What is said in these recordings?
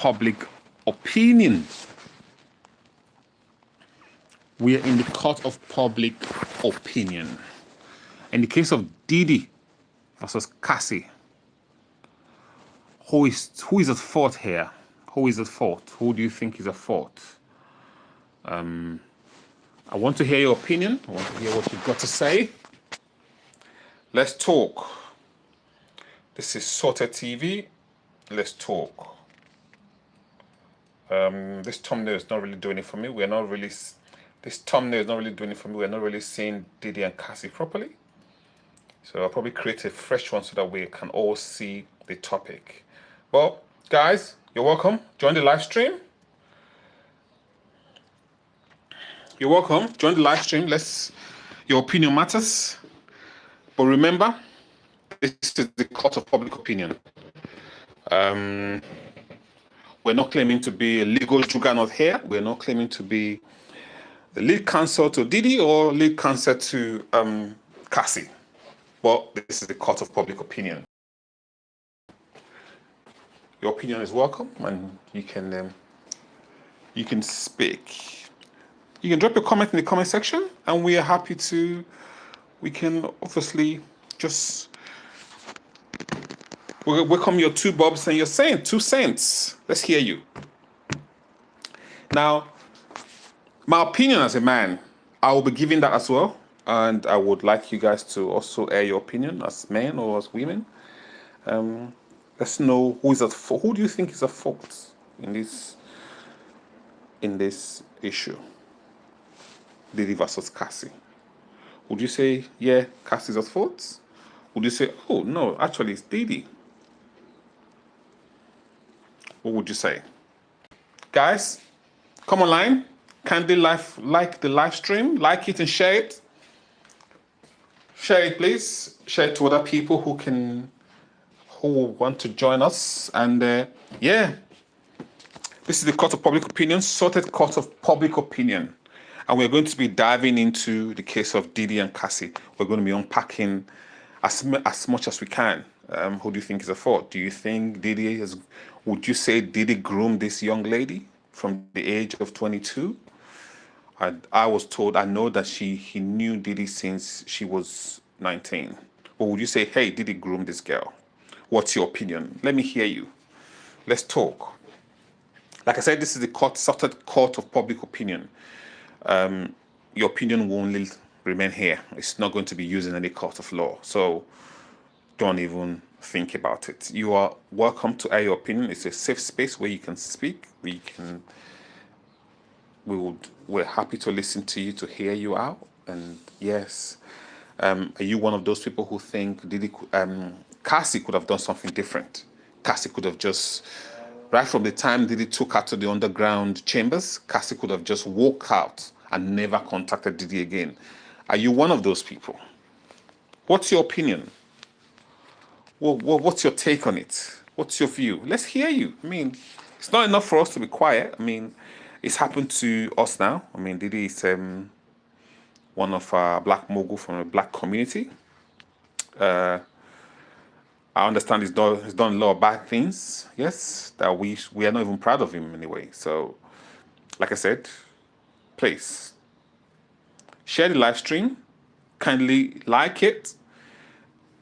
public opinion. We are in the court of public opinion. In the case of Diddy versus Cassie, who is at fault here? Who is at fault? Who do you think is at fault? I want to hear your opinion. I want to hear what you've got to say. Let's talk. This is Sorted TV. Let's talk. This thumbnail is not really doing it for me. This thumbnail is not really doing it for me. We're not really seeing Diddy and Cassie properly. So I'll probably create a fresh one so that we can all see the topic. Well, guys, you're welcome. Join the live stream. You're welcome. Join the live stream. Your opinion matters. But remember, this is the court of public opinion. We're not claiming to be a legal juggernaut here. We're not claiming to be the lead counsel to Diddy or lead counsel to Cassie. But this is the court of public opinion. Your opinion is welcome, and you can speak. You can drop your comment in the comment section, and we are happy to. We can obviously just welcome your 2 bobs and your 2 cents. Let's hear you. Now, my opinion as a man, I will be giving that as well, and I would like you guys to also air your opinion as men or as women. Let's know who is at fault. Who do you think is at fault in this issue? Diddy versus Cassie. Would you say, yeah, Cassie's at fault? Would you say, oh no, actually it's Diddy? What would you say? Guys, come online. Kindly like the live stream, like it and share it. Share it, please. Share it to other people who want to join us. And yeah, this is the court of public opinion, sorted court of public opinion. And we're going to be diving into the case of Diddy and Cassie. We're going to be unpacking as much as we can. Who do you think is at fault? Do you think would you say Diddy groomed this young lady from the age of 22? I was told, I know that he knew Diddy since she was 19. Or would you say, hey, Diddy groomed this girl? What's your opinion? Let me hear you. Let's talk. Like I said, this is the sorted court of public opinion. Your opinion will only remain here. It's not going to be used in any court of law. So don't even think about it. You are welcome to air your opinion. It's a safe space where you can speak. We're happy to listen to you, to hear you out. And yes, are you one of those people who think Cassie could have done something different? Cassie could have just, right from the time Diddy took her to the underground chambers, Cassie could have just walked out and never contacted Diddy again. Are you one of those people? What's your opinion? What's your take on it? What's your view? Let's hear you. I mean, it's not enough for us to be quiet. I mean, it's happened to us now. I mean, Diddy is one of our black mogul from a black community. I understand he's done a lot of bad things, yes, that we are not even proud of him anyway. So, like I said, please share the live stream. Kindly like it.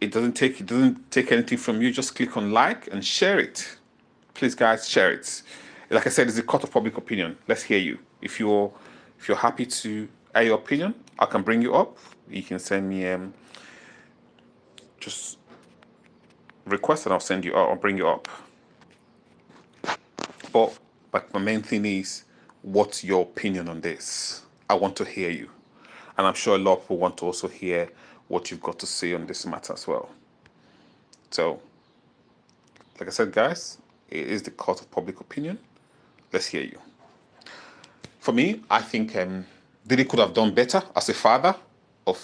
It doesn't take anything from you. Just click on like and share it. Please, guys, share it. Like I said, it's a court of public opinion. Let's hear you. If you're happy to air your opinion, I can bring you up. You can send me just request and I'll bring you up. But my main thing is, what's your opinion on this? I want to hear you. And I'm sure a lot of people want to also hear what you've got to say on this matter as well. So, like I said, guys, it is the court of public opinion. Let's hear you. For me, I think Diddy could have done better as a father of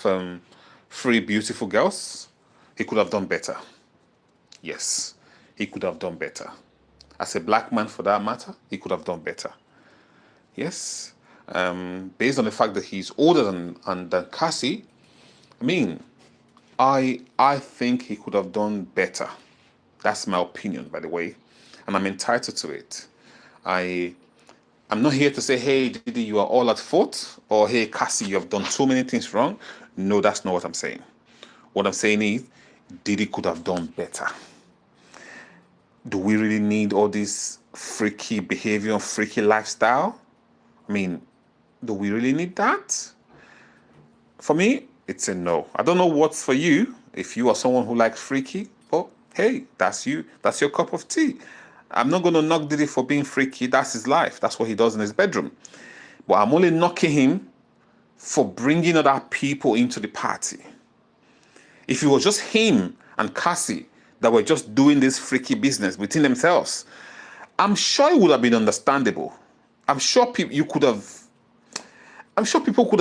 3 beautiful girls. He could have done better. Yes, he could have done better. As a black man, for that matter, he could have done better. Yes, based on the fact that he's older than Cassie, I mean, I think he could have done better. That's my opinion, by the way, and I'm entitled to it. I'm not here to say, hey, Diddy, you are all at fault, or hey, Cassie, you have done so many things wrong. No, that's not what I'm saying. What I'm saying is, Diddy could have done better. Do we really need all this freaky behavior, freaky lifestyle? I mean, do we really need that? For me, it's a no. I don't know what's for you. If you are someone who likes freaky, well, hey, that's you. That's your cup of tea. I'm not going to knock Diddy for being freaky. That's his life. That's what he does in his bedroom. But I'm only knocking him for bringing other people into the party. If it was just him and Cassie that were just doing this freaky business within themselves, I'm sure it would have been understandable. I'm sure people could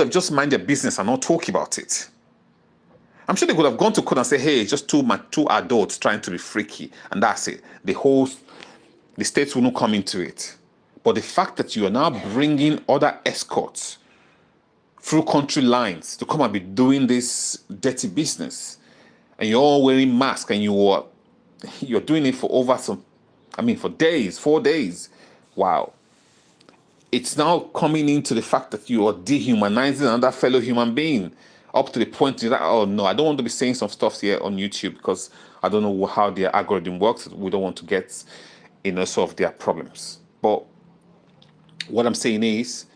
have just mind their business and not talk about it. I'm sure they could have gone to court and say, hey, it's just two adults trying to be freaky, and that's it. The states will not come into it. But the fact that you are now bringing other escorts through country lines to come and be doing this dirty business, and you're all wearing masks, and you're doing it for for days, 4 days. Wow. It's now coming into the fact that you are dehumanizing another fellow human being up to the point that, oh no, I don't want to be saying some stuff here on YouTube because I don't know how their algorithm works. We don't want to get sort of their problems. But what I'm saying is,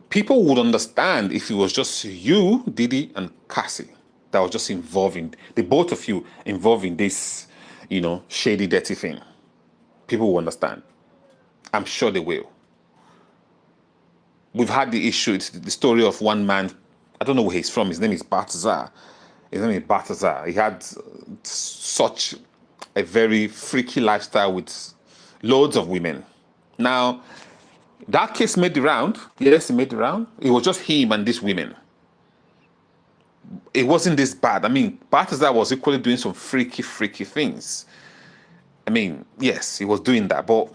people would understand if it was just you, Diddy, and Cassie that was just the both of you involved in this, shady, dirty thing. People will understand. I'm sure they will. We've had the issue, it's the story of one man, I don't know where he's from, his name is Balthazar. He had such a very freaky lifestyle with loads of women. Now, that case made the round. Yes, it made the round. It was just him and these women. It wasn't this bad. Balthazar was equally doing some freaky things. Yes, he was doing that, but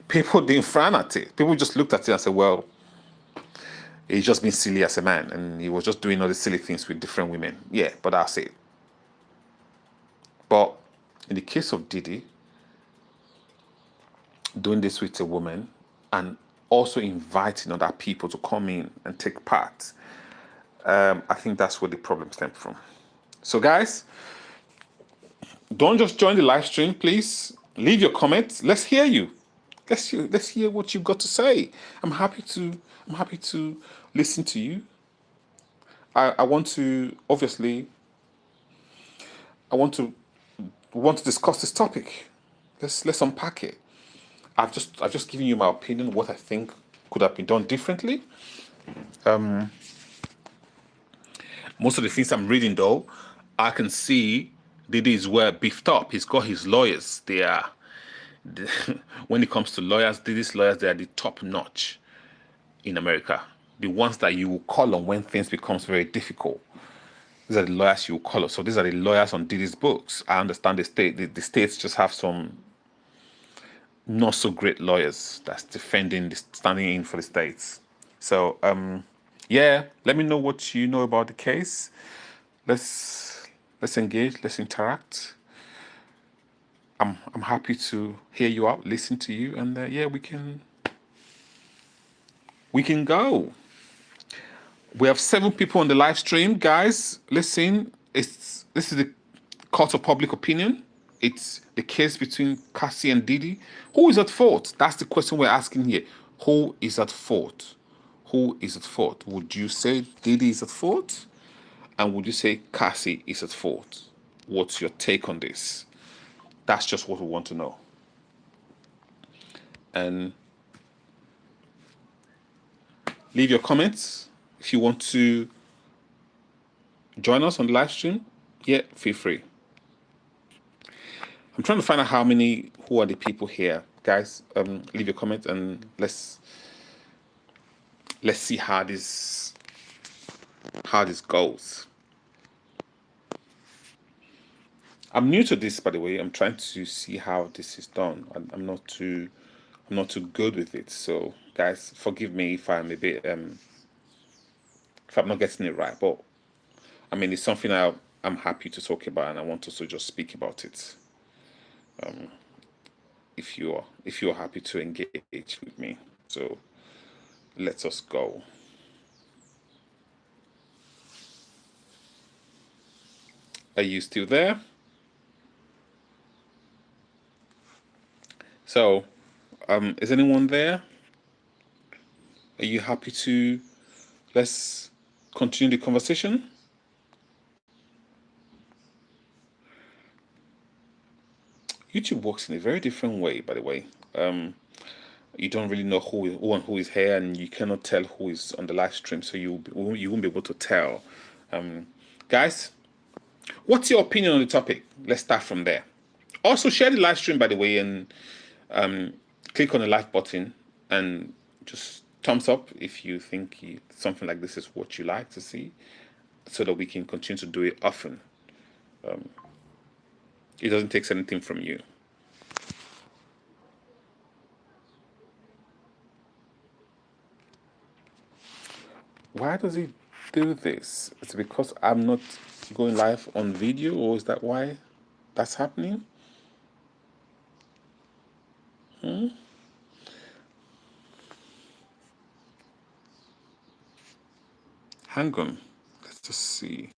people didn't frown at it. People just looked at it and said, well, he's just being silly as a man, and he was just doing all the silly things with different women. Yeah, but that's it. But in the case of Diddy, doing this with a woman and also inviting other people to come in and take part, I think that's where the problem stemmed from. So guys, don't just join the live stream, please. Leave your comments. Let's hear you. Let's hear what you've got to say. I'm happy to listen to you. I want to discuss this topic. Let's unpack it. I've just given you my opinion, what I think could have been done differently. Most of the things I'm reading, though, I can see Diddy is well beefed up. He's got his lawyers. When it comes to lawyers, Diddy's lawyers, they are the top notch in America. The ones that you will call on when things becomes very difficult. These are the lawyers you will call on. So these are the lawyers on Diddy's books. I understand the states just have some not so great lawyers that's standing in for the states. So yeah, let me know what you know about the case. Let's engage, let's interact. I'm happy to hear you out, listen to you, and yeah, we can go. We have 7 people on the live stream, guys. Listen, this is the court of public opinion. It's the case between Cassie and Diddy. Who is at fault? That's the question we're asking here. Who is at fault? Who is at fault? Would you say Diddy is at fault? And would you say Cassie is at fault? What's your take on this? That's just what we want to know. And leave your comments. If you want to join us on the live stream, yeah, feel free. I'm trying to find out who are the people here. Guys, leave your comments and let's see how this goes. I'm new to this, by the way. I'm trying to see how this is done. I'm not too good with it. So, guys, forgive me if I'm a bit if I'm not getting it right. But it's something I'm happy to talk about, and I want to just speak about it. if you're happy to engage with me. So let us go. Are you still there? So, is anyone there? Are you happy to let's continue the conversation? YouTube works in a very different way, by the way. You don't really know who is here, and you cannot tell who is on the live stream, so you won't be able to tell. Guys, what's your opinion on the topic? Let's start from there. Also, share the live stream, by the way, and click on the like button and just thumbs up if you think something like this is what you like to see, so that we can continue to do it often. It doesn't take anything from you. Why does it do this? It's because I'm not going live on video, or is that why that's happening? Hang on. Let's just see.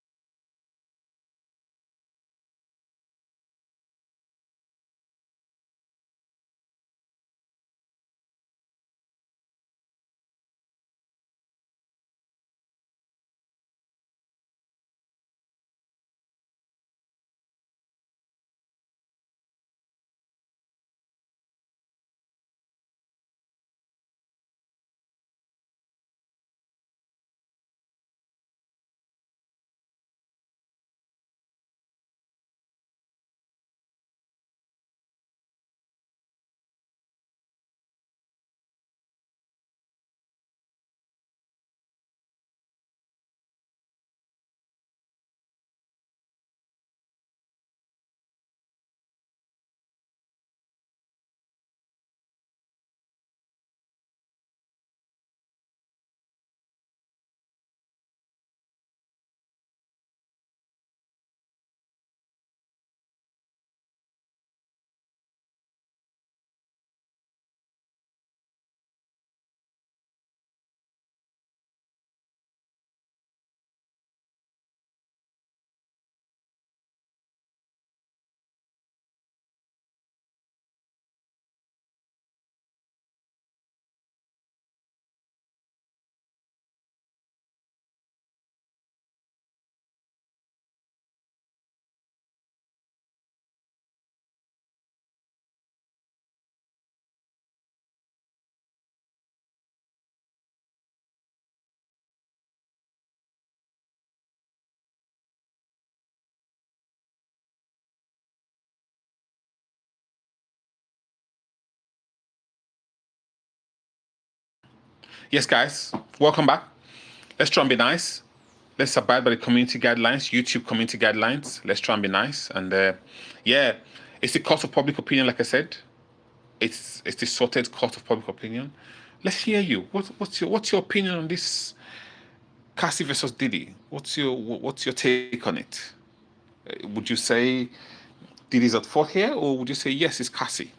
Yes, guys, welcome back. Let's try and be nice. Let's abide by the community guidelines, YouTube community guidelines. Let's try and be nice. And yeah, it's the court of public opinion, like I said. It's the sorted court of public opinion. Let's hear you. What's your opinion on this Cassie versus Diddy? What's your take on it? Would you say Diddy's at fault here, or would you say yes, it's Cassie?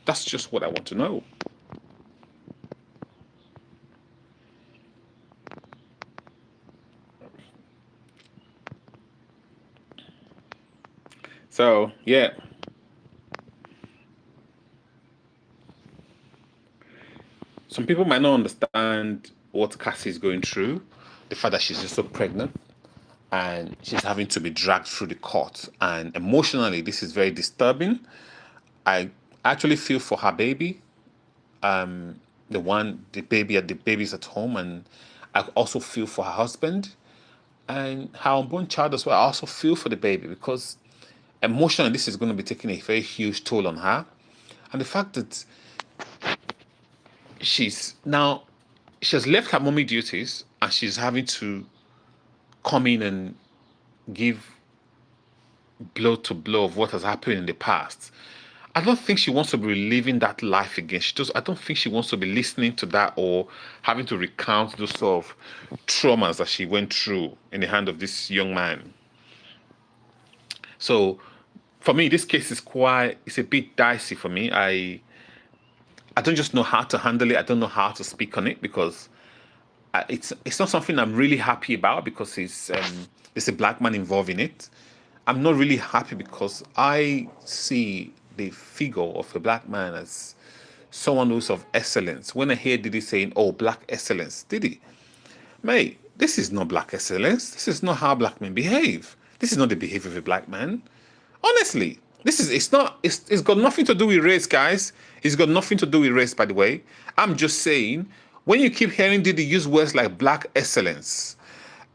That's just what I want to know. So yeah. Some people might not understand what Cassie is going through, the fact that she's just so pregnant and she's having to be dragged through the court. And emotionally, this is very disturbing. I actually feel for her baby, the baby's at home, and I also feel for her husband and her unborn child as well. I also feel for the baby because emotionally, this is going to be taking a very huge toll on her. And the fact that she has left her mommy duties and she's having to come in and give blow to blow of what has happened in the past. I don't think she wants to be reliving that life again. I don't think she wants to be listening to that or having to recount those sort of traumas that she went through in the hand of this young man. So for me, this case is it's a bit dicey for me. I don't just know how to handle it. I don't know how to speak on it because it's not something I'm really happy about because there's a black man involved in it. I'm not really happy because I see the figure of a black man as someone who's of excellence. When I hear Diddy saying, "Oh, black excellence," Diddy, mate, this is not black excellence. This is not how black men behave. This is not the behavior of a black man. Honestly, it's got nothing to do with race, guys. It's got nothing to do with race, by the way. I'm just saying, when you keep hearing Diddy use words like black excellence,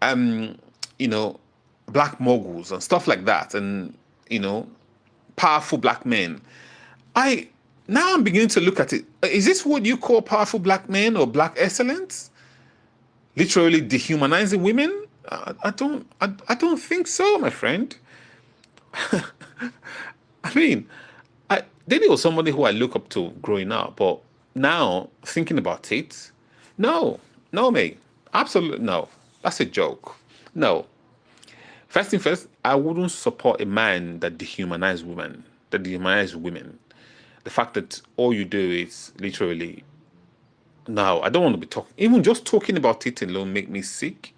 you know, black moguls and stuff like that, and, you know, powerful black men, I'm beginning to look at it. Is this what you call powerful black men or black excellence? Literally dehumanizing women? I don't think so, my friend. I mean, Diddy was somebody who I look up to growing up, but now thinking about it, no, mate, absolutely no. That's a joke. No. First thing first, I wouldn't support a man that dehumanizes women. The fact that all you do is literally, no, I don't want to be talking. Even just talking about it alone make me sick.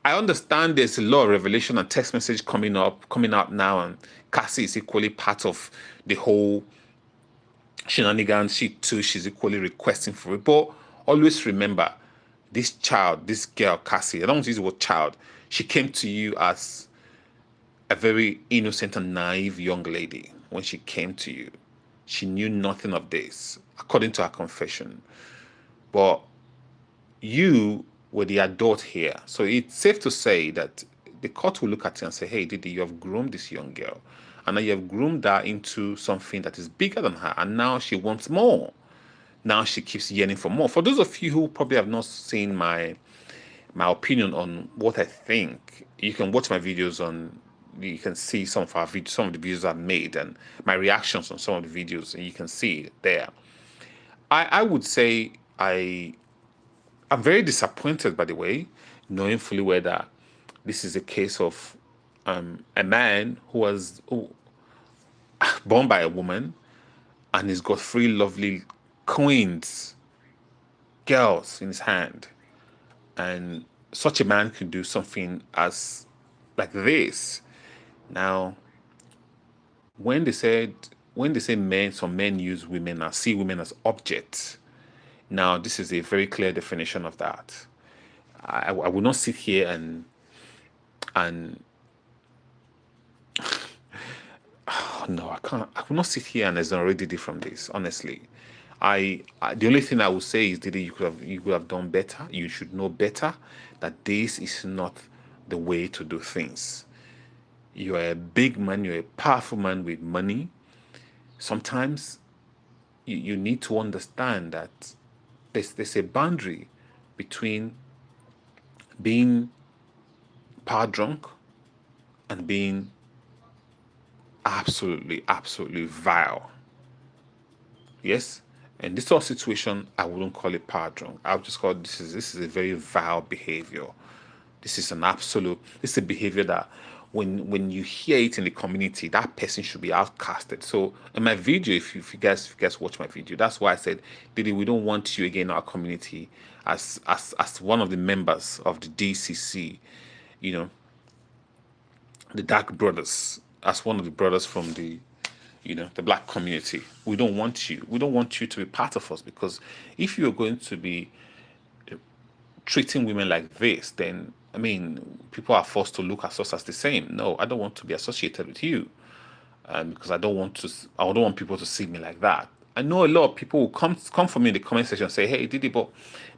I understand there's a lot of revelation and text message coming up now, and Cassie is equally part of the whole shenanigans. She too, she's equally requesting for it. But always remember, this girl, Cassie, I don't want to use the word child, she came to you as a very innocent and naive young lady. When she came to you, she knew nothing of this, according to her confession. But you were the adult here. So it's safe to say that the court will look at you and say, hey, Diddy, you have groomed this young girl. And now you have groomed her into something that is bigger than her. And now she wants more. Now she keeps yearning for more. For those of you who probably have not seen my opinion on what I think, you can watch my videos you can see some of the videos I've made and my reactions on some of the videos, and you can see it there. I would say I'm very disappointed, by the way, knowing fully well that this is a case of a man who was born by a woman and he's got 3 lovely queens, girls in his hand. And such a man could do something as like this. Now, when they say some men use women and see women as objects, now this is a very clear definition of that. I will not sit here and oh, no, I can't. I will not sit here and exonerate Diddy from this. Honestly, the only thing I will say is, Diddy, you could have done better. You should know better that this is not the way to do things. You are a big man. You're a powerful man with money. Sometimes you need to understand that there's a boundary between being power drunk and being absolutely vile. Yes, and this whole situation, I wouldn't call it power drunk. I would just call it, this is a very vile behavior. This is a behavior that when you hear it in the community, that person should be outcasted. So in my video, if you guys watch my video, that's why I said, Diddy, we don't want you again in our community as one of the members of the DCC, you know, the Dark Brothers, as one of the brothers from the, you know, the black community. We don't want you. We don't want you to be part of us, because if you're going to be treating women like this, then, I mean, people are forced to look at us as the same. No, I don't want to be associated with you, because I don't want people to see me like that. I know a lot of people will come for me in the comment section and say, hey, Diddy, but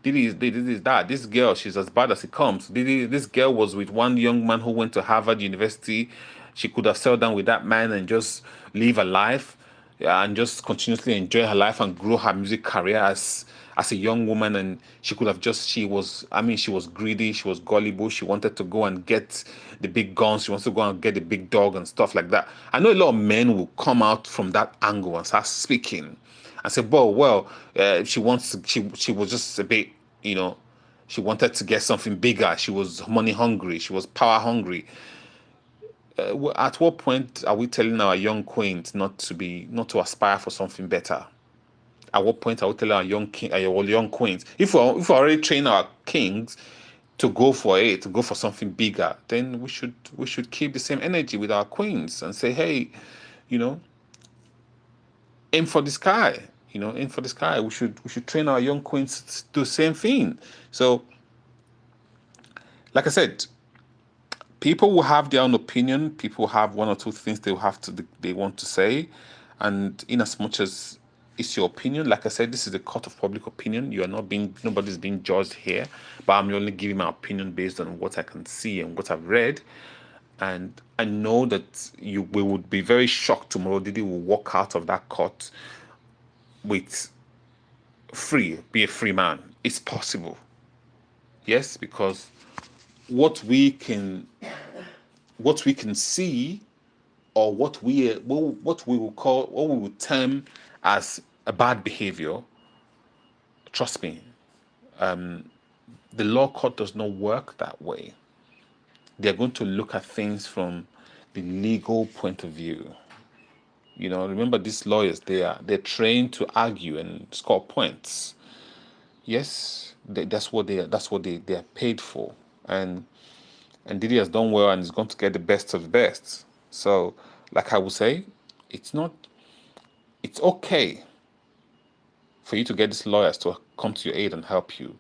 Diddy is that. This girl, she's as bad as it comes. This girl was with one young man who went to Harvard University. She could have settled down with that man and just live a life, and just continuously enjoy her life and grow her music career as a young woman. And she could have she was greedy, she was gullible, she wanted to go and get the big guns, she wants to go and get the big dog and stuff like that. I know a lot of men will come out from that angle and start speaking and say, she was just a bit, you know, she wanted to get something bigger, she was money hungry, she was power hungry. At what point are we telling our young queens not to aspire for something better? At what point are we telling our young queens, if we already train our kings to go for it, to go for something bigger, then we should keep the same energy with our queens and say, hey, you know, aim for the sky. Aim for the sky. We should train our young queens to do the same thing. So, like I said, people will have their own opinion. People have one or two things they want to say, and in as much as it's your opinion, like I said, this is the court of public opinion. Nobody's being judged here, but I'm only giving my opinion based on what I can see and what I've read. And I know that we would be very shocked tomorrow. Diddy will walk out of that court with be a free man. It's possible. Yes, because what we can see, or what we would term as a bad behavior, trust me, the law court does not work that way. They're going to look at things from the legal point of view. Remember, these lawyers, they're trained to argue and score points. Yes, that's what they are paid for. And Diddy has done well and is going to get the best of the best. So, like I would say, it's okay for you to get these lawyers to come to your aid and help you.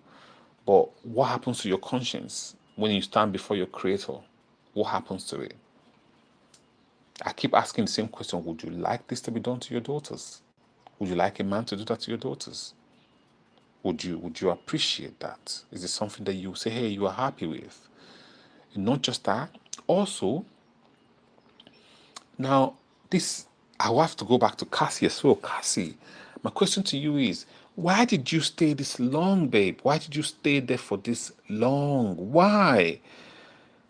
But what happens to your conscience when you stand before your creator? What happens to it? I keep asking the same question. Would you like this to be done to your daughters? Would you like a man to do that to your daughters? Would you appreciate that? Is it something that you say, hey, you are happy with? And not just that. Also, now I will have to go back to Cassie as well. Cassie, my question to you is, why did you stay this long, babe? Why did you stay there for this long? Why?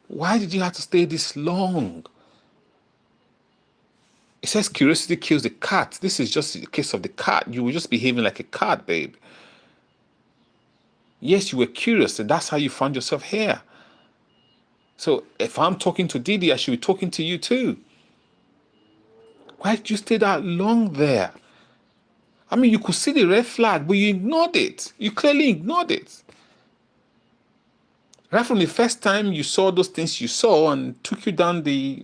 Why did you have to stay this long? It says curiosity kills the cat. This is just the case of the cat. You were just behaving like a cat, babe. Yes, you were curious, and that's how you found yourself here. So if I'm talking to Diddy, I should be talking to you too. Why did you stay that long there? I mean, you could see the red flag, but you ignored it. You clearly ignored it. Right from the first time you saw those things you saw and took you down the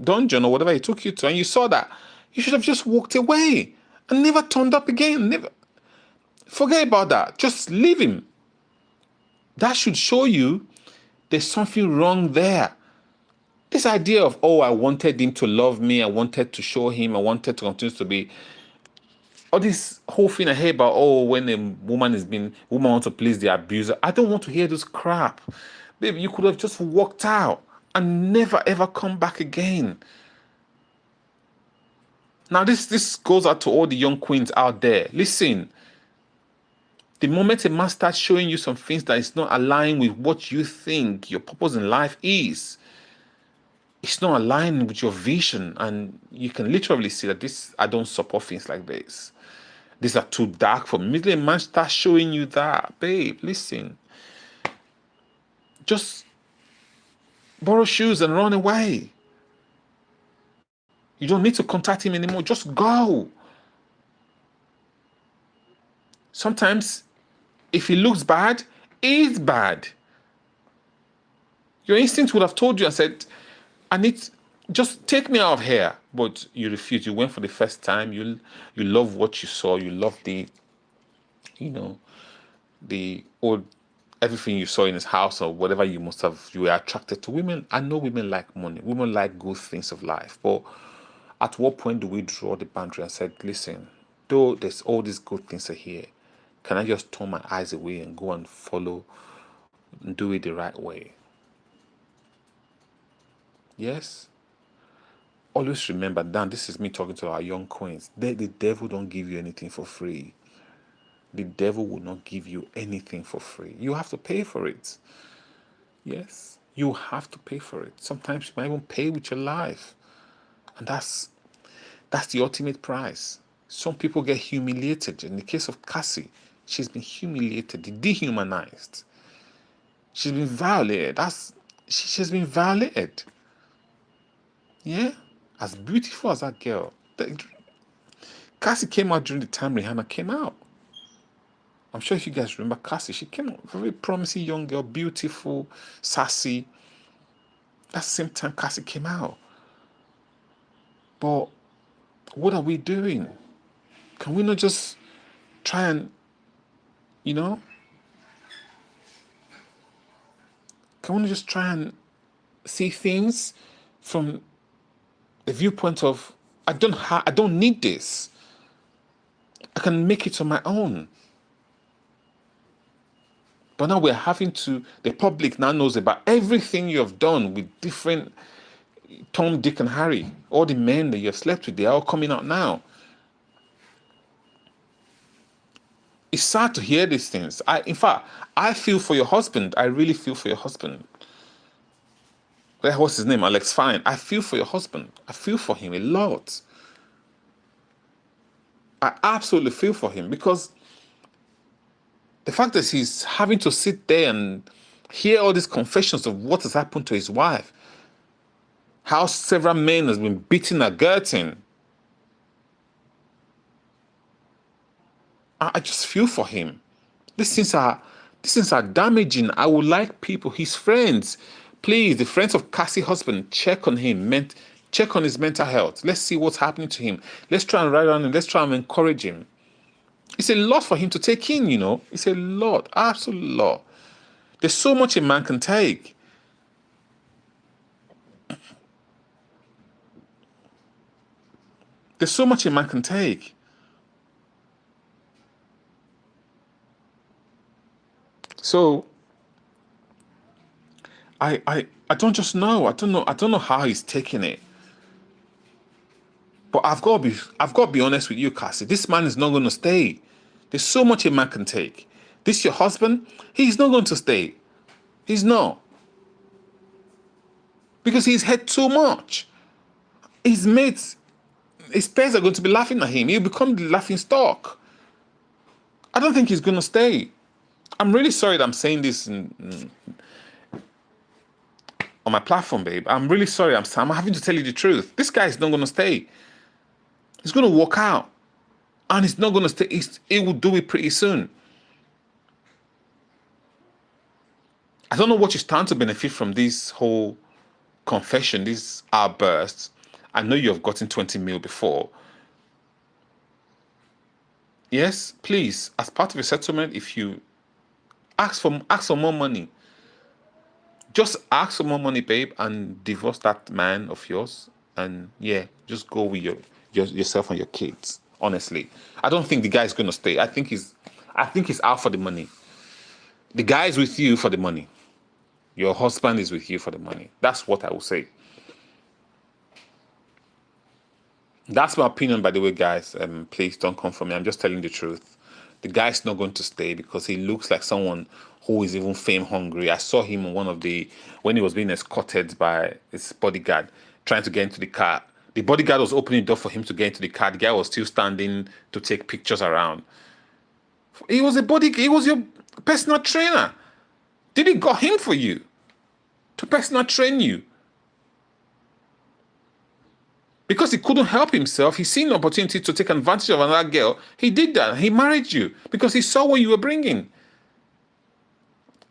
dungeon or whatever he took you to, and you saw that, you should have just walked away and never turned up again. Never. Forget about that. Just leave him. That should show you there's something wrong there. This idea of, I wanted him to love me, I wanted to show him, I wanted to continue to be, all this whole thing I hear about, when a woman wants to please the abuser. I don't want to hear this crap. Baby, you could have just walked out and never ever come back again. Now this goes out to all the young queens out there. Listen, the moment a man starts showing you some things that is not aligned with what you think your purpose in life is, it's not aligned with your vision, and you can literally see that I don't support things like this. These are too dark for me. The man starts showing you that, babe, listen. Just borrow shoes and run away. You don't need to contact him anymore. Just go. Sometimes, if he looks bad, he's bad. Your instinct would have told you and said, just take me out of here. But you refused. You went for the first time. You love what you saw. You love the old, everything you saw in his house or whatever you were attracted to. Women, I know women like money. Women like good things of life. But at what point do we draw the boundary and say, listen, though there's all these good things are here, can I just turn my eyes away and go and follow and do it the right way? Yes? Always remember, Dan, this is me talking to our young queens. The devil don't give you anything for free. The devil will not give you anything for free. You have to pay for it. Yes, you have to pay for it. Sometimes you might even pay with your life. And that's the ultimate price. Some people get humiliated. In the case of Cassie, she's been humiliated, dehumanized. She's been violated. She's been violated. Yeah, as beautiful as that girl. Cassie came out during the time Rihanna came out. I'm sure if you guys remember Cassie, she came out very promising young girl, beautiful, sassy. That's the same time Cassie came out. But what are we doing? Can we not just try and, you know, can we not just try and see things from the viewpoint of I don't need this. I can make it on my own. But now we're having to, the public now knows about everything you have done with different Tom, Dick, and Harry. All the men that you have slept with, they're all coming out now. It's sad to hear these things. In fact, I feel for your husband. I really feel for your husband. What's his name? Alex Fine. I feel for your husband. I feel for him a lot. I absolutely feel for him because the fact that he's having to sit there and hear all these confessions of what has happened to his wife, how several men has been beating her Gertin. I just feel for him. These things are damaging. I would like people, his friends, please, the friends of Cassie husband, check on him, check on his mental health. Let's see what's happening to him. Let's try and ride on him. Let's try and encourage him. It's a lot for him to take in, you know. It's a lot, absolute lot. There's so much a man can take. There's so much a man can take. So I don't just know. I don't know how he's taking it. But I've got to be honest with you, Cassie. This man is not going to stay. There's so much a man can take. This your husband, he's not going to stay. He's not. Because he's had too much. His mates, his peers are going to be laughing at him. He'll become the laughing stock. I don't think he's going to stay. I'm really sorry that I'm saying this on my platform, babe. I'm really sorry. I'm having to tell you the truth. This guy is not going to stay. He's going to walk out. And he's not going to stay. He will do it pretty soon. I don't know what you stand to benefit from this whole confession, this outburst. I know you have gotten 20 mil before. Yes, please, as part of a settlement, if you ask for more money, just ask for more money, babe, and divorce that man of yours. And yeah, just go with yourself and your kids. Honestly, I don't think the guy is going to stay. I think he's out for the money. The guy is with you for the money. Your husband is with you for the money. That's what I will say. That's my opinion, by the way, guys. Please don't come for me. I'm just telling the truth. The guy's not going to stay because he looks like someone who is even fame hungry. I saw him on when he was being escorted by his bodyguard, trying to get into the car. The bodyguard was opening the door for him to get into the car. The guy was still standing to take pictures around. He was your personal trainer. Diddy got him for you to personal train you. Because he couldn't help himself, he seen an opportunity to take advantage of another girl. He did that. He married you because he saw what you were bringing.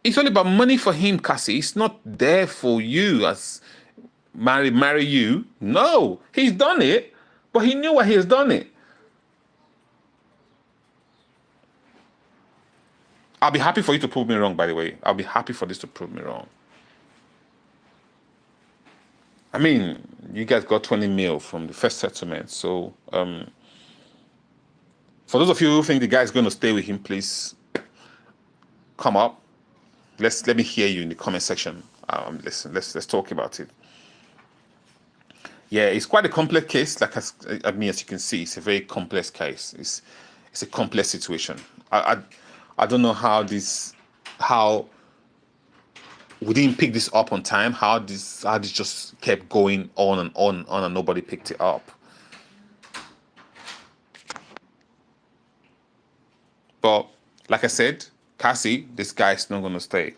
It's all about money for him, Cassie. It's not there for you as marry you. No, he's done it, but he knew why he has done it. I'll be happy for you to prove me wrong, by the way. I'll be happy for this to prove me wrong. I mean, you guys got 20 mil from the first settlement. So, for those of you who think the guy's going to stay with him, please come up. Let me hear you in the comment section. Listen, let's talk about it. Yeah, it's quite a complex case. Like as you can see, it's a very complex case. It's a complex situation. I don't know how we didn't pick this up on time. How this just kept going on and on and nobody picked it up. But like I said, Cassie, this guy's not gonna stay.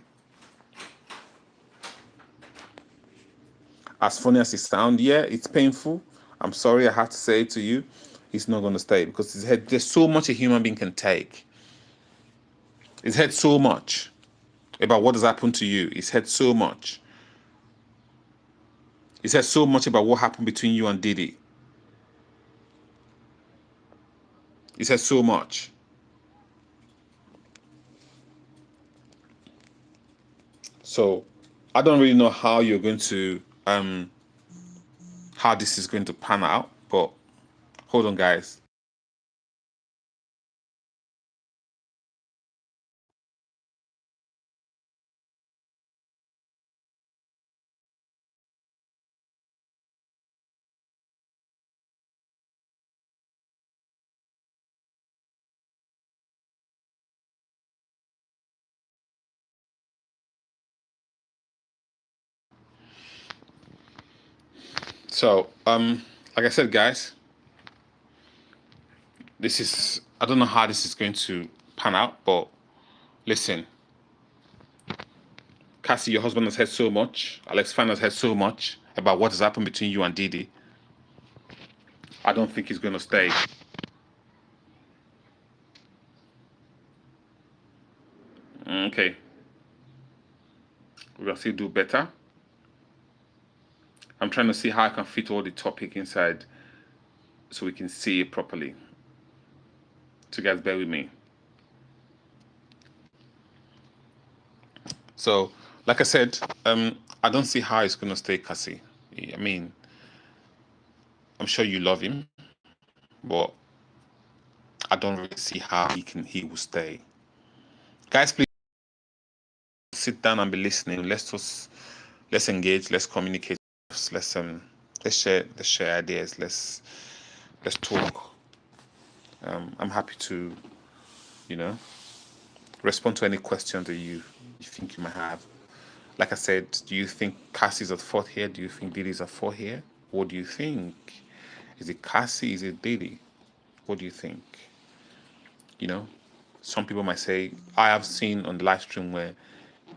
As funny as it sounds, yeah, it's painful. I'm sorry I had to say it to you. He's not going to stay because there's so much a human being can take. He's had so much about what has happened to you. He's had so much. He's had so much about what happened between you and Diddy. He's had so much. So I don't really know how you're going to how this is going to pan out, but hold on, guys. So like I said, guys, this is, I don't know how this is going to pan out, but listen, Cassie, your husband has heard so much. Alex Fan has heard so much about what has happened between you and Diddy. I don't think he's going to stay. Okay. We'll still do better. I'm trying to see how I can fit all the topic inside so we can see it properly. So guys, bear with me. So, like I said, I don't see how it's going to stay, Cassie. I mean, I'm sure you love him, but I don't really see how he will stay. Guys, please sit down and be listening. Let's engage. Let's communicate. Let's share ideas. Let's talk. I'm happy to, respond to any questions that you think you might have. Like I said, do you think Cassie's at fault here? Do you think Diddy's at fault here? What do you think? Is it Cassie? Is it Diddy? What do you think? Some people might say, I have seen on the live stream where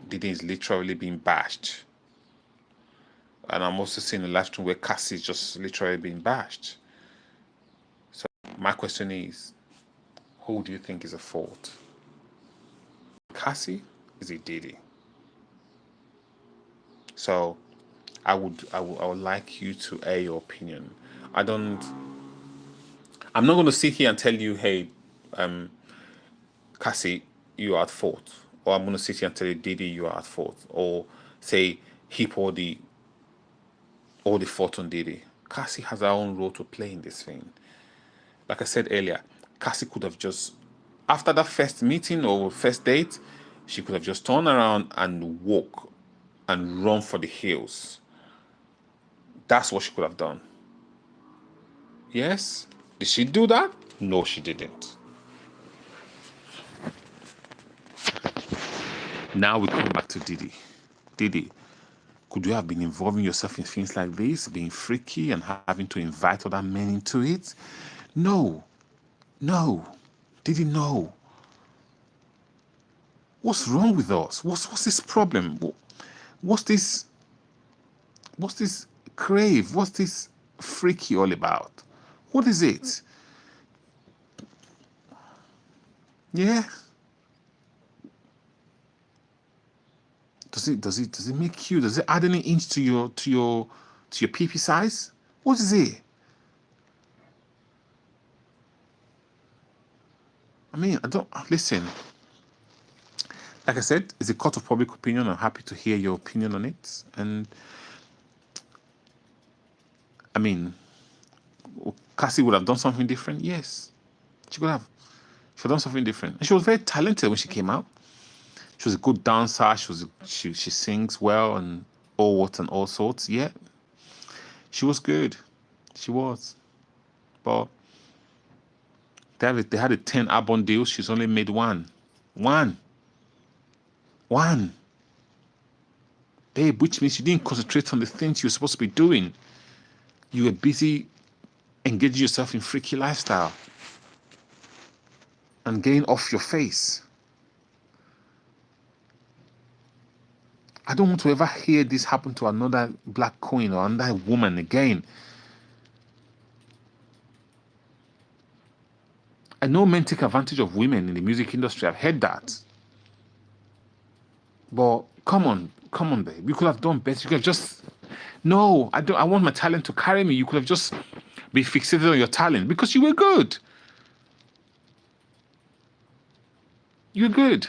Diddy is literally being bashed. And I'm also seeing a live stream where Cassie is just literally being bashed. So my question is, who do you think is at fault? Cassie? Is it Diddy? So I would like you to air your opinion. I'm not going to sit here and tell you, hey, Cassie, you are at fault. Or I'm going to sit here and tell you, Diddy, you are at fault. Or say, heap all the fault on Diddy. Cassie has her own role to play in this thing. Like I said earlier, Cassie could have just, after that first meeting or first date, she could have just turned around and walk and run for the hills. That's what she could have done. Yes? Did she do that? No, she didn't. Now we come back to Diddy. Diddy, could you have been involving yourself in things like this, being freaky and having to invite other men into it? No. Diddy, no. What's wrong with us? What's this problem? What's this crave? What's this freaky all about? What is it? Yeah. Does it make you? Does it add any inch to your PP size? What is it? I mean, I don't listen. Like I said, it's a court of public opinion. I'm happy to hear your opinion on it. And I mean, Cassie would have done something different. Yes, she could have. She would have done something different. And she was very talented when she came out. She was a good dancer. She sings well and all sorts. Yeah, she was good. She was. But they had a 10 album deal. She's only made one. Babe, which means you didn't concentrate on the things you were supposed to be doing. You were busy engaging yourself in freaky lifestyle and getting off your face. I don't want to ever hear this happen to another black queen or another woman again. I know men take advantage of women in the music industry. I've heard that. But come on, babe. You could have done better. You could have just, no, I want my talent to carry me. You could have just been fixated on your talent because you were good. You're good.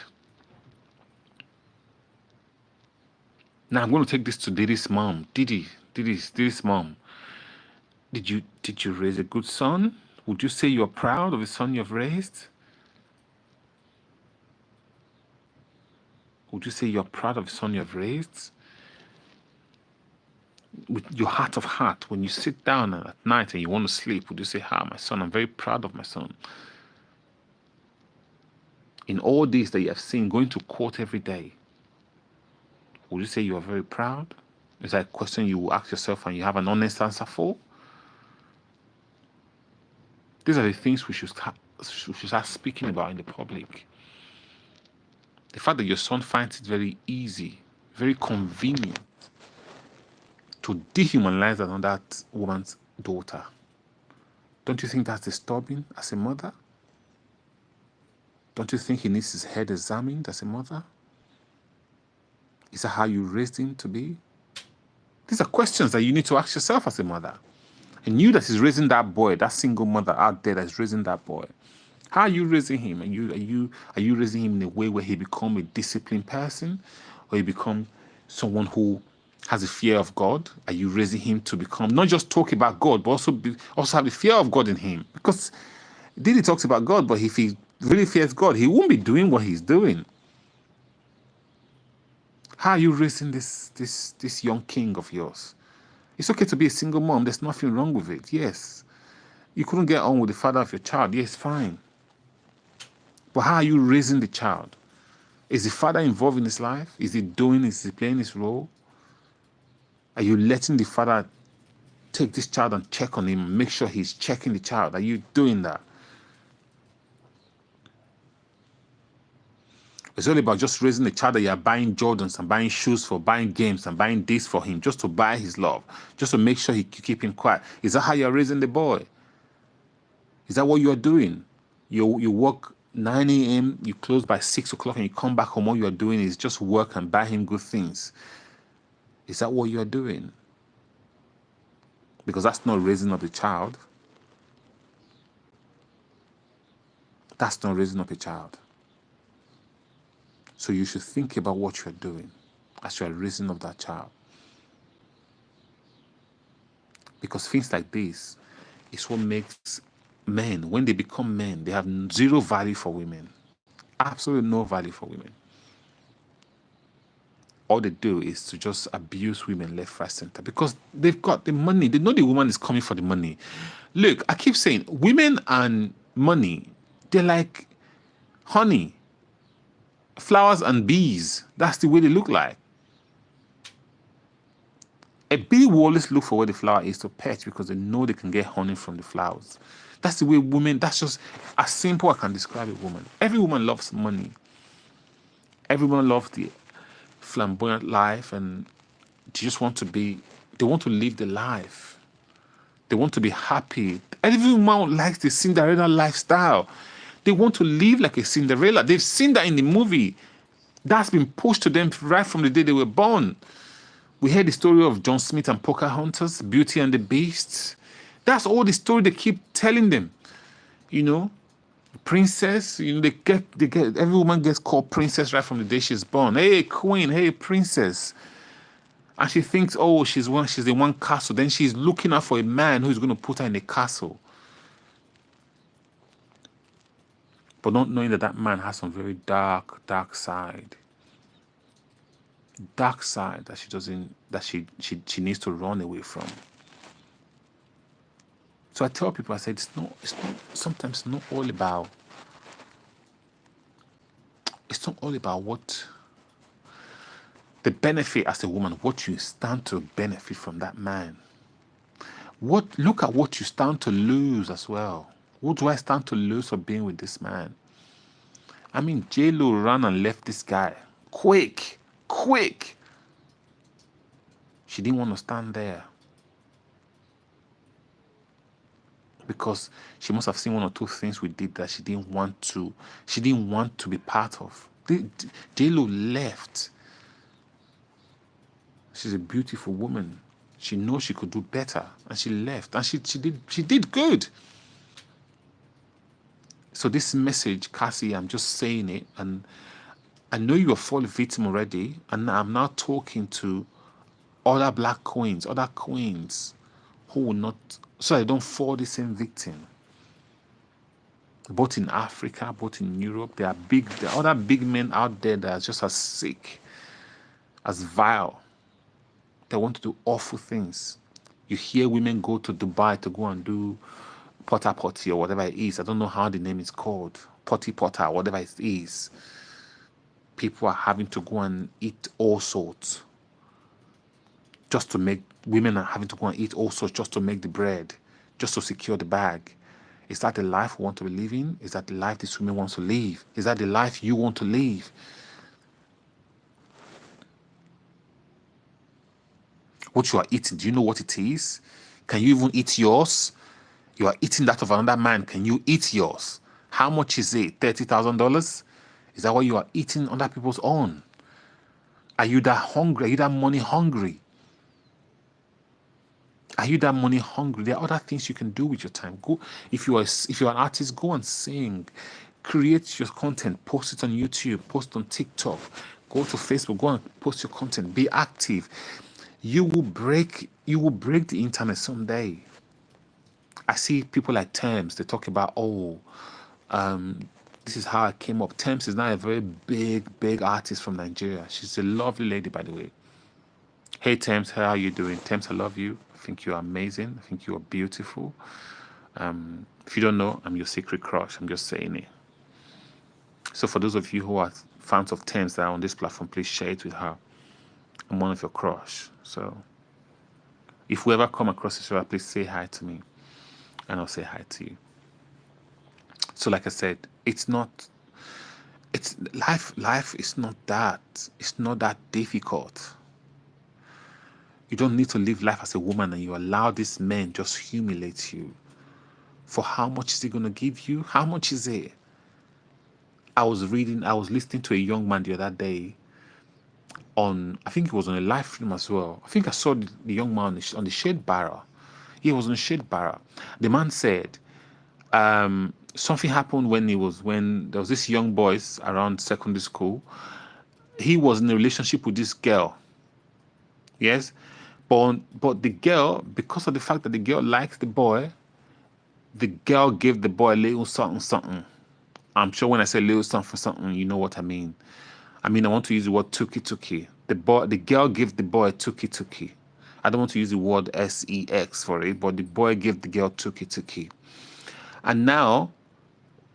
Now I'm going to take this to Diddy's mom. Diddy's mom. Did you raise a good son? Would you say you're proud of the son you've raised? Would you say you're proud of the son you've raised? With your heart of heart, when you sit down at night and you want to sleep, would you say, my son, I'm very proud of my son? In all this that you have seen, going to court every day, would you say you are very proud? Is that a question you will ask yourself and you have an honest answer for? These are the things we should start speaking about in the public. The fact that your son finds it very easy, very convenient to dehumanize another woman's daughter. Don't you think that's disturbing as a mother? Don't you think he needs his head examined as a mother? Is that how you raised him to be? These are questions that you need to ask yourself as a mother. And you that is raising that boy, that single mother out there that is raising that boy, how are you raising him? Are you raising him in a way where he become a disciplined person, or he become someone who has a fear of God? Are you raising him to become not just talk about God, but also have the fear of God in him? Because Diddy talks about God, but if he really fears God, he won't be doing what he's doing. How are you raising this young king of yours? It's okay to be a single mom. There's nothing wrong with it. Yes. You couldn't get on with the father of your child. Yes, fine. But how are you raising the child? Is the father involved in his life? Is he playing his role? Are you letting the father take this child and check on him, make sure he's checking the child? Are you doing that? It's all about just raising the child that you are buying Jordans and buying shoes for, buying games and buying this for him, just to buy his love, just to make sure you keep him quiet. Is that how you're raising the boy? Is that what you're doing? You work 9 a.m., you close by 6 o'clock, and you come back home. All you're doing is just work and buy him good things. Is that what you're doing? Because that's not raising up the child. That's not raising up a child. So you should think about what you're doing as you're raising up that child. Because things like this is what makes men, when they become men, they have zero value for women. Absolutely no value for women. All they do is to just abuse women left, right, center. Because they've got the money. They know the woman is coming for the money. Look, I keep saying, women and money, they're like honey, flowers and bees. That's the way they look like. A bee will always look for where the flower is to pet because they know they can get honey from the flowers. That's the way women, that's just as simple as I can describe a woman. Every woman loves money. Everyone loves the flamboyant life, and they just want to live the life. They want to be happy. Every woman likes the Cinderella lifestyle. They want to live like a Cinderella. They've seen that in the movie. That's been pushed to them right from the day they were born. We heard the story of John Smith and Pocahontas, Beauty and the Beast. That's all the story they keep telling them. You know, princess, they get every woman gets called princess right from the day she's born. Hey, queen, hey, princess. And she thinks, oh, she's in one castle. Then she's looking out for a man who's going to put her in a castle. But not knowing that man has some very dark side. Dark side that she needs to run away from. So I tell people, I said, sometimes not all about, it's not all about what the benefit as a woman, what you stand to benefit from that man. Look at what you stand to lose as well. What do I stand to lose for being with this man? I mean, J-Lo ran and left this guy. Quick. She didn't want to stand there because she must have seen one or two things we did that she didn't want to be part of. J-Lo left. She's a beautiful woman. She knows she could do better, and she left, and she did good. So this message, Cassie, I'm just saying it, and I know you are fall victim already, and I'm now talking to other black queens, other queens who will not, so I don't fall the same victim. Both in Africa, both in Europe, there are other big men out there that are just as sick, as vile. They want to do awful things. You hear women go to Dubai to go and do potter potty or whatever it is. I don't know how the name is called. Potty potter, whatever it is. People are having to go and eat all sorts. Women are having to go and eat all sorts just to make the bread, just to secure the bag. Is that the life we want to be living? Is that the life this woman wants to live? Is that the life you want to live? What you are eating, do you know what it is? Can you even eat yours? You are eating that of another man. Can you eat yours? How much is it? $30,000? Is that what you are eating other people's own? Are you that hungry? Are you that money hungry? Are you that money hungry? There are other things you can do with your time. Go, if you're an artist, go and sing. Create your content. Post it on YouTube. Post on TikTok. Go to Facebook. Go and post your content. Be active. You will break the internet someday. I see people like Thames. They talk about, this is how I came up. Thames is now a very big artist from Nigeria. She's a lovely lady, by the way. Hey, Thames, how are you doing? Thames, I love you. I think you're amazing. I think you're beautiful. If you don't know, I'm your secret crush. I'm just saying it. So for those of you who are fans of Thames that are on this platform, please share it with her. I'm one of your crush. So if we ever come across this area, please say hi to me, and I'll say hi to you. So like I said, life is not that difficult. You don't need to live life as a woman and you allow this man just humiliate you. For how much is he going to give you? How much is it? I was listening to a young man the other day I think it was on a live stream as well. I think I saw the young man on the shade barrel. He was on the shade barrel. The man said, something happened when there was this young boys around secondary school. He was in a relationship with this girl. Yes. But the girl, because of the fact that the girl likes the boy, the girl gave the boy a little something. I'm sure when I say little something, you know what I mean. I want to use the word tuki. The girl gave the boy tuki. I don't want to use the word sex for it, but the boy gave the girl tuki. And now,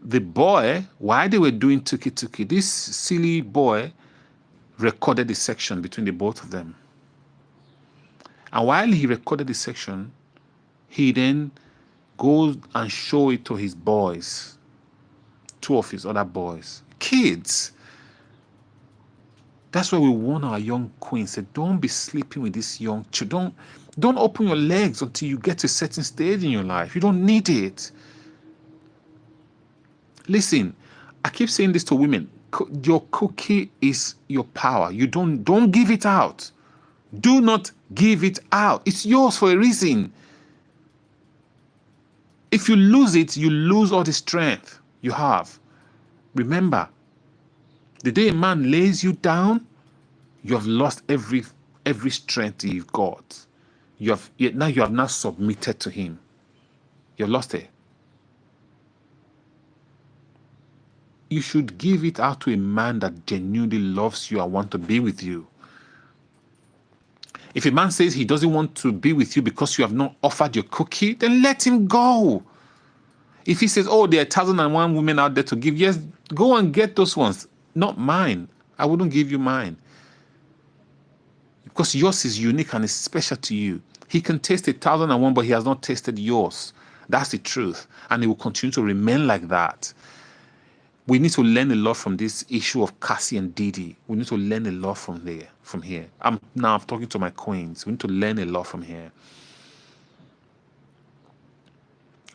the boy, while they were doing tuki, this silly boy recorded the section between the both of them. And while he recorded the section, he then goes and show it to his boys, two of his other boys, kids. That's why we warn our young queens. Say, don't be sleeping with this young children. Don't open your legs until you get to a certain stage in your life. You don't need it. Listen, I keep saying this to women. Your cookie is your power. You don't give it out. Do not give it out. It's yours for a reason. If you lose it, you lose all the strength you have. Remember, the day a man lays you down, you have lost every strength you've got. You have now submitted to him. You've lost it. You should give it out to a man that genuinely loves you and wants to be with you. If a man says he doesn't want to be with you because you have not offered your cookie, then let him go. If he says, there are 1,001 women out there to give, yes, go and get those ones. Not mine. I wouldn't give you mine. Because yours is unique and is special to you. He can taste 1,001, but he has not tasted yours. That's the truth. And it will continue to remain like that. We need to learn a lot from this issue of Cassie and Diddy. We need to learn a lot from here. I'm talking to my queens. We need to learn a lot from here.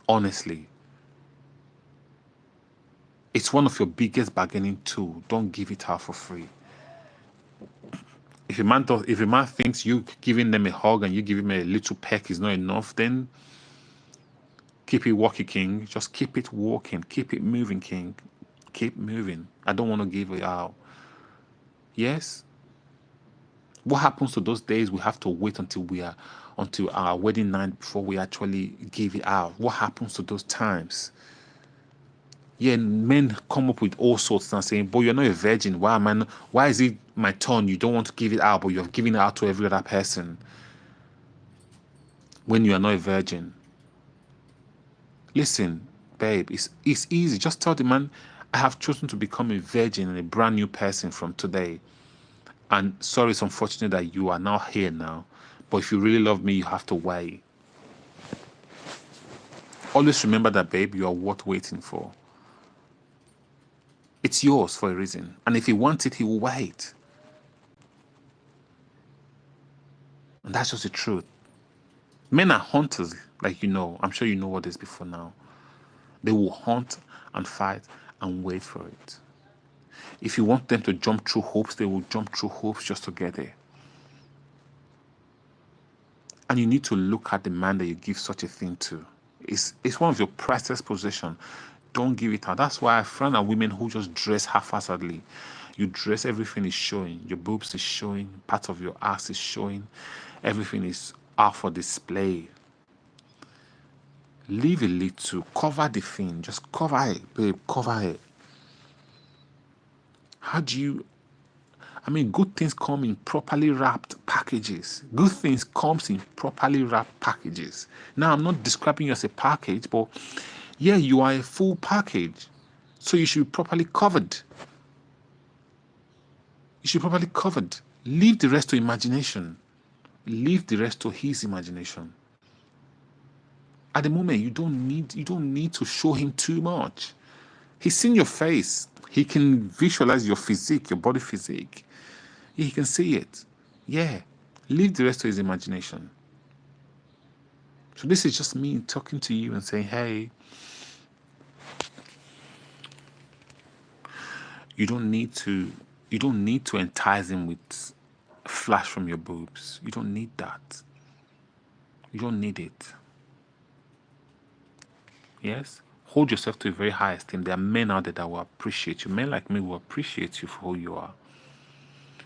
Honestly. It's one of your biggest bargaining tools. Don't give it out for free. If a man thinks you giving them a hug and you give him a little peck is not enough, then keep it walking, king. Just keep it walking. Keep it moving, king. Keep moving. I don't want to give it out. Yes? What happens to those days we have to wait until our wedding night before we actually give it out? What happens to those times? Yeah, men come up with all sorts and saying, "But you're not a virgin. Why is it my turn? You don't want to give it out, but you're giving it out to every other person when you are not a virgin." Listen, babe, it's easy. Just tell the man, "I have chosen to become a virgin and a brand new person from today. And sorry, it's unfortunate that you are now here now. But if you really love me, you have to wait." Always remember that, babe, you are worth waiting for. It's yours for a reason. And if he wants it, he will wait. And that's just the truth. Men are hunters, like you know. I'm sure you know all this before now. They will hunt and fight and wait for it. If you want them to jump through hoops, they will jump through hoops just to get there. And you need to look at the man that you give such a thing to. It's one of your priceless possessions. Don't give it out. That's why I find out women who just dress haphazardly. You dress, everything is showing. Your boobs is showing. Part of your ass is showing. Everything is out for display. Leave a little. Cover the thing. Just cover it, babe. Cover it. Good things come in properly wrapped packages. Good things comes in properly wrapped packages. Now, I'm not describing you as a package, but yeah, you are a full package. So you should be properly covered. You should be properly covered. Leave the rest to imagination. Leave the rest to his imagination. At the moment, you don't need to show him too much. He's seen your face. He can visualize your physique, your body physique. He can see it. Yeah. Leave the rest to his imagination. So this is just me talking to you and saying, hey, you don't need to entice him with flash from your boobs. You don't need that. You don't need it. Yes? Hold yourself to a very high esteem. There are men out there that will appreciate you. Men like me will appreciate you for who you are.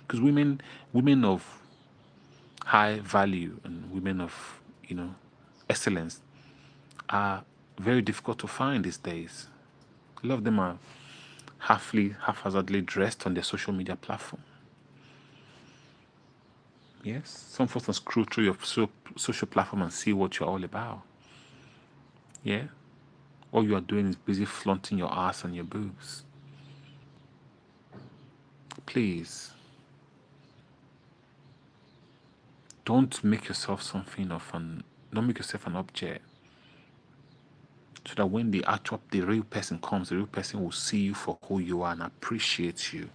Because women of high value and women of, excellence are very difficult to find these days. A lot of them are haphazardly dressed on their social media platform. Yes? Some folks can scroll through your social platform and see what you're all about. Yeah? All you are doing is busy flaunting your ass and your boobs. Please. Don't make yourself don't make yourself an object. So that when the real person comes, the real person will see you for who you are and appreciate you.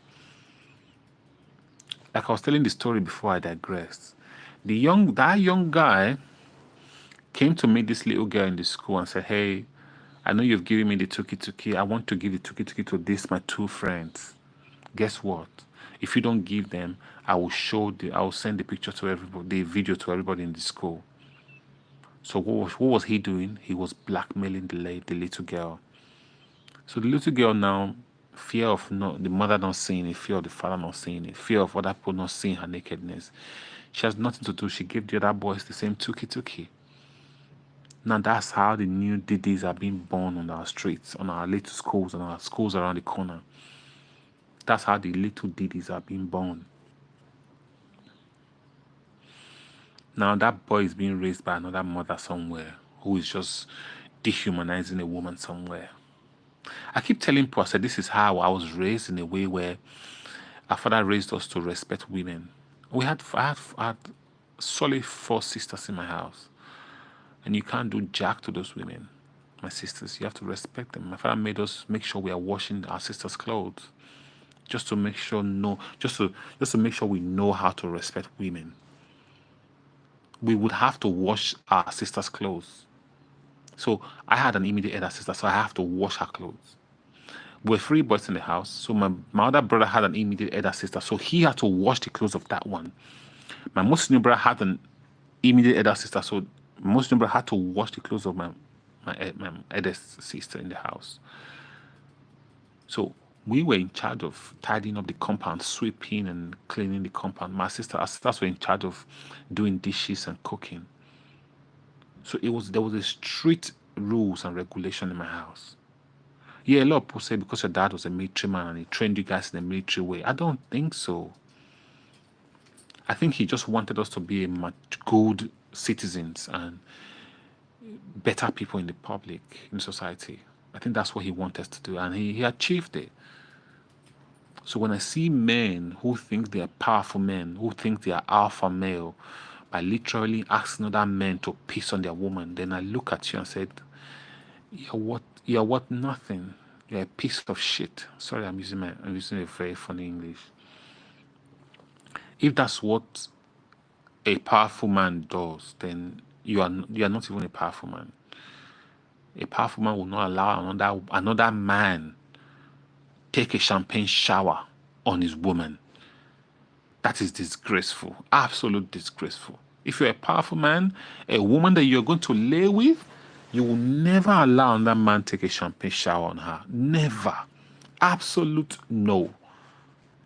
Like I was telling the story before I digressed. That young guy came to meet this little girl in the school and said, hey, I know you've given me the tuki-tuki. I want to give the tuki-tuki to my two friends. Guess what? If you don't give them, I will send the picture to everybody, the video to everybody in the school. So what was he doing? He was blackmailing the little girl. So the little girl now, fear of the mother not seeing it, fear of the father not seeing it, fear of other people not seeing her nakedness. She has nothing to do. She gave the other boys the same tuki-tuki. Now that's how the new Diddys are being born on our streets, on our little schools, on our schools around the corner. That's how the little Diddys are being born. Now that boy is being raised by another mother somewhere who is just dehumanizing a woman somewhere. I keep telling people, I said, this is how I was raised, in a way where our father raised us to respect women. I had solid 4 sisters in my house. And you can't do jack to those women. my sisters. You have to respect them. My father made us make sure we are washing our sisters' clothes, just to make sure just to make sure we know how to respect women. We would have to wash our sisters' clothes. So I had an immediate elder sister, so I have to wash her clothes. We're three boys in the house, so my other brother had an immediate elder sister, so he had to wash the clothes of that one. My most senior brother had an immediate elder sister, so most senior brother had to wash the clothes of my eldest sister in the house. So we were in charge of tidying up the compound, sweeping and cleaning the compound. Our sisters were in charge of doing dishes and cooking. So there was a strict rules and regulation in my house. Yeah, a lot of people say because your dad was a military man and he trained you guys in the military way. I don't think so. I think he just wanted us to be good citizens and better people in the public, in society. I think that's what he wanted us to do, and he achieved it. So when I see men who think they are powerful men, who think they are alpha male, by literally asking other men to piss on their woman, then I look at you and said, you're what nothing. You're a piece of shit. Sorry, I'm using a very funny English. If that's what a powerful man does, then you are not even a powerful man. A powerful man will not allow another man take a champagne shower on his woman. That is disgraceful. Absolute disgraceful. If you're a powerful man, a woman that you're going to lay with, you will never allow another man take a champagne shower on her. Never. Absolute no.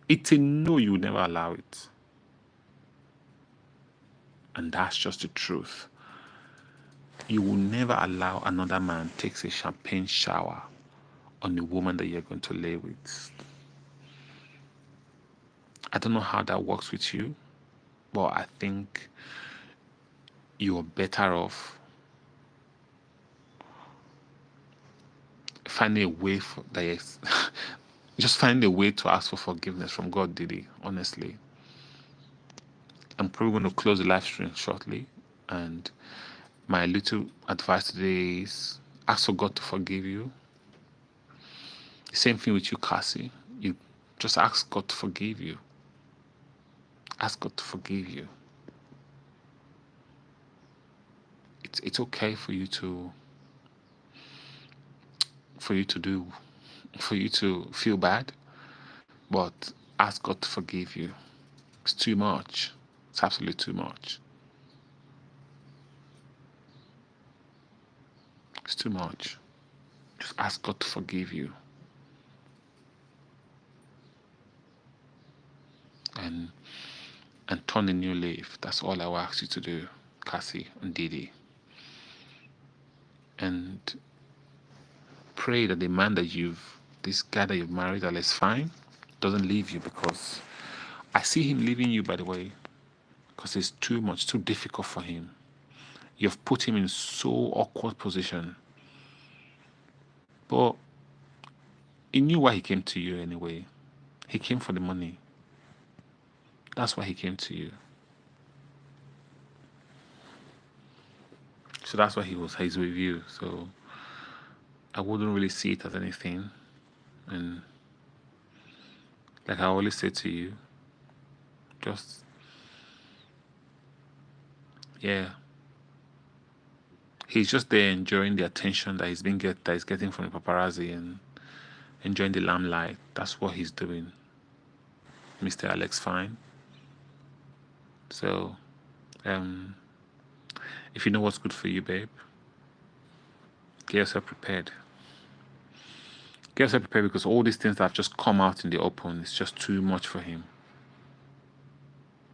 It's a no, you will never allow it. And that's just the truth. You will never allow another man takes a champagne shower on the woman that you're going to lay with. I don't know how that works with you, but I think you're better off finding a way just find a way to ask for forgiveness from God, Diddy, honestly. I'm probably going to close the live stream shortly, and my little advice today is ask for God to forgive you. The same thing with you, Cassie. You just ask God to forgive you. Ask God to forgive you. It's okay for you to feel bad, but ask God to forgive you. It's too much. It's absolutely too much. It's too much. Just ask God to forgive you. And turn a new leaf. That's all I will ask you to do, Cassie and Diddy. And pray that the man this guy that you've married that is fine, doesn't leave you, because I see him leaving you, by the way, because it's too much, too difficult for him. You've put him in so awkward position. But he knew why he came to you anyway. He came for the money. That's why he came to you. So that's why he's with you. So I wouldn't really see it as anything. And like I always say to you, just, yeah. He's just there enjoying the attention that he's getting from the paparazzi and enjoying the limelight. That's what he's doing, Mr. Alex Fine. So, if you know what's good for you, babe, get yourself prepared. Get yourself prepared, because all these things that have just come out in the open, it's just too much for him.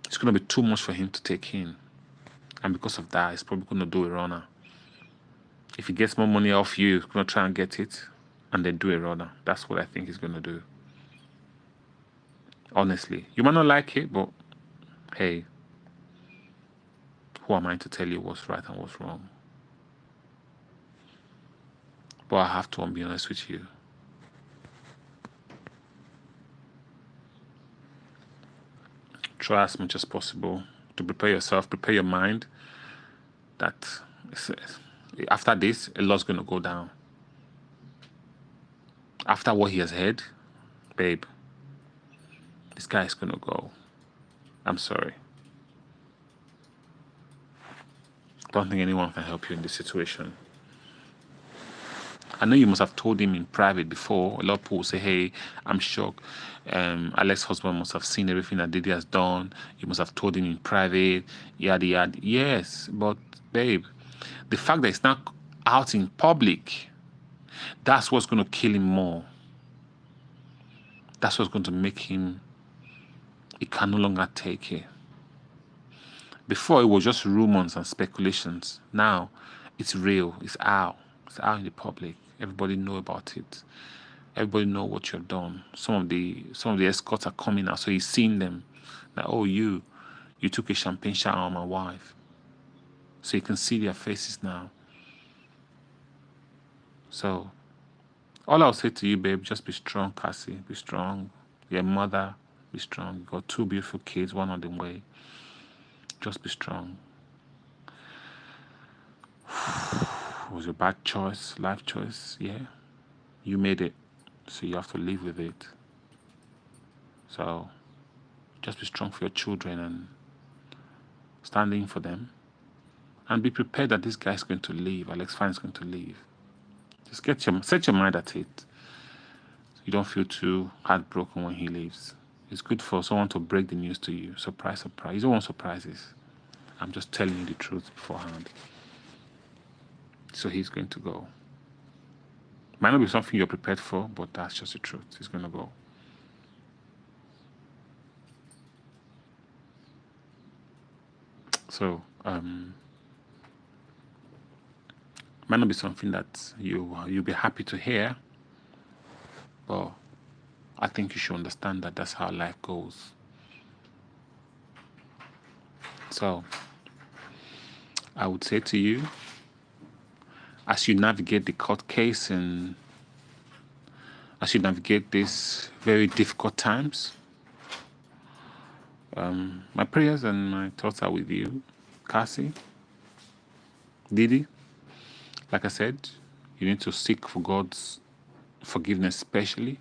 It's going to be too much for him to take in. And because of that, he's probably going to do a runner. If he gets more money off you, he's going to try and get it and then do a runner. That's what I think he's going to do. Honestly. You might not like it, but hey, who am I to tell you what's right and what's wrong? But I have to be honest with you. Try as much as possible to prepare yourself, prepare your mind that After this, a lot's going to go down. After what he has heard, babe, this guy is going to go. I'm sorry. Don't think anyone can help you in this situation. I know you must have told him in private before. A lot of people will say, hey, I'm shocked. Alex's husband must have seen everything that Diddy has done. You must have told him in private, yada, yada. Yes, but babe, the fact that it's not out in public, that's what's going to kill him more. That's what's going to make him, he can no longer take it. Before, it was just rumors and speculations. Now, it's real. It's out. It's out in the public. Everybody know about it. Everybody know what you've done. Some of the escorts are coming out, so he's seen them. Like, oh, you took a champagne shower on my wife. So you can see their faces now. So, all I'll say to you, babe, just be strong, Cassie. Be strong. Your mother, be strong. You got 2 beautiful kids, one on the way. Just be strong. It was a bad choice, life choice, yeah. You made it, so you have to live with it. So, just be strong for your children and stand in for them. And be prepared that this guy's going to leave. Alex Fine's going to leave. Just set your mind at it. So you don't feel too heartbroken when he leaves. It's good for someone to break the news to you. Surprise, surprise. You don't want surprises. I'm just telling you the truth beforehand. So he's going to go. Might not be something you're prepared for, but that's just the truth. He's going to go. So, might not be something that you'll be happy to hear, but I think you should understand that that's how life goes. So, I would say to you, as you navigate the court case and as you navigate these very difficult times, my prayers and my thoughts are with you, Cassie, Diddy. Like I said, you need to seek for God's forgiveness especially.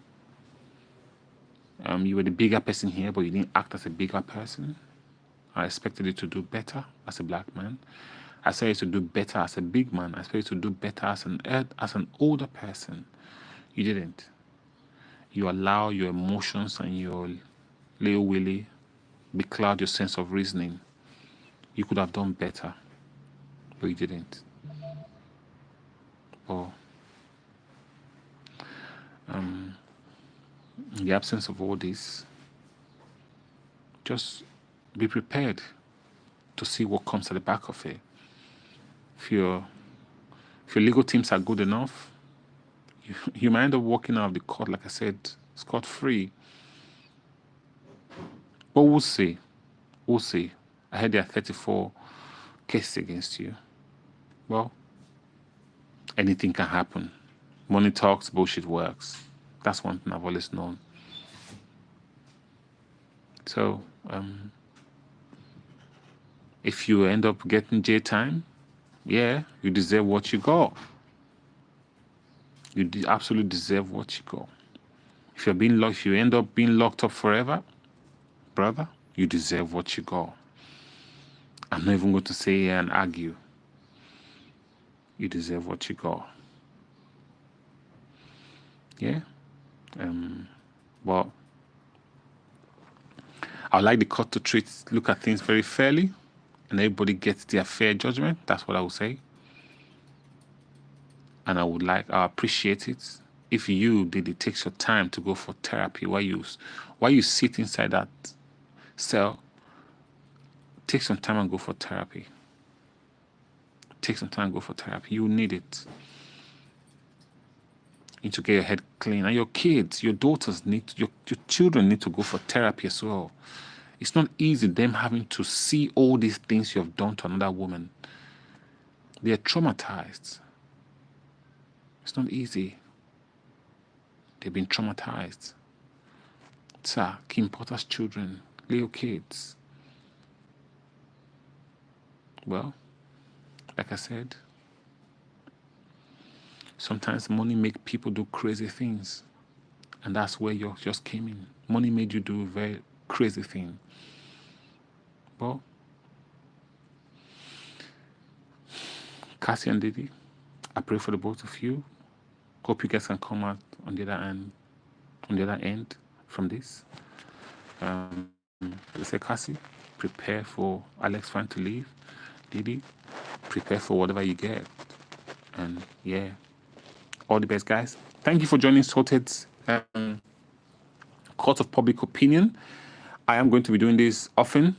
You were the bigger person here, but you didn't act as a bigger person. I expected you to do better as a black man. I expected you to do better as a big man. I expected you to do better as an older person. You didn't. You allow your emotions and your little willy becloud your sense of reasoning. You could have done better, but you didn't. Or in the absence of all this, just be prepared to see what comes at the back of it. If your legal teams are good enough, you might end up walking out of the court, like I said, scot-free. But we'll see. We'll see. I heard there are 34 cases against you. Well, anything can happen. Money talks, bullshit works. That's one thing I've always known. So, if you end up getting jail time, yeah, you deserve what you got. You absolutely deserve what you got. If you end up being locked up forever, brother, you deserve what you got. I'm not even going to say here and argue. You deserve what you got. Yeah. Well, I would like the court to look at things very fairly, and everybody gets their fair judgment. That's what I would say. And I appreciate it if you did it takes your time to go for therapy while you sit inside that cell. Take some time and go for therapy. Take some time and go for therapy. You need it. You need to get your head clean. And your kids, your daughters your children need to go for therapy as well. It's not easy them having to see all these things you have done to another woman. They are traumatized. It's not easy. They've been traumatized. Sir, Kim Potter's children, little kids. Well, like I said, Sometimes money make people do crazy things, and that's where you just came in. Money made you do a very crazy thing. But Cassie and Diddy, I pray for the both of you. Hope you guys can come out on the other end from this. Let's say, Cassie, prepare for Alex Fan to leave. Diddy, prepare for whatever you get. And yeah, all the best, guys. Thank you for joining Sorted Court of Public Opinion. I am going to be doing this often.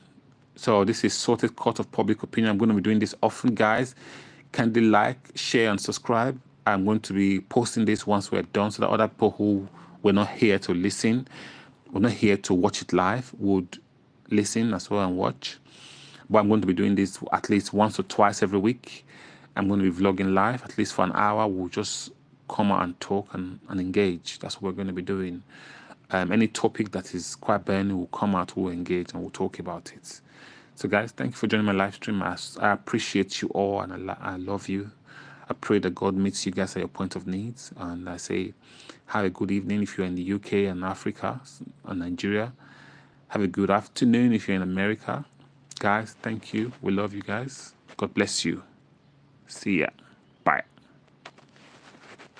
So this is Sorted Court of Public Opinion. I'm going to be doing this often, guys. Kindly like, share, and subscribe. I'm going to be posting this once we're done, so that other people who were not here to listen, were not here to watch it live, would listen as well and watch. But I'm going to be doing this at least once or twice every week. I'm going to be vlogging live at least for an hour. We'll just come out and talk and engage. That's what we're going to be doing. Any topic that is quite burning will come out, we'll engage, and we'll talk about it. So guys, thank you for joining my live stream. I appreciate you all, and I love you. I pray that God meets you guys at your point of needs. And I say, have a good evening if you're in the UK and Africa and Nigeria. Have a good afternoon if you're in America. Guys, thank you. We love you guys. God bless you. See ya. Bye.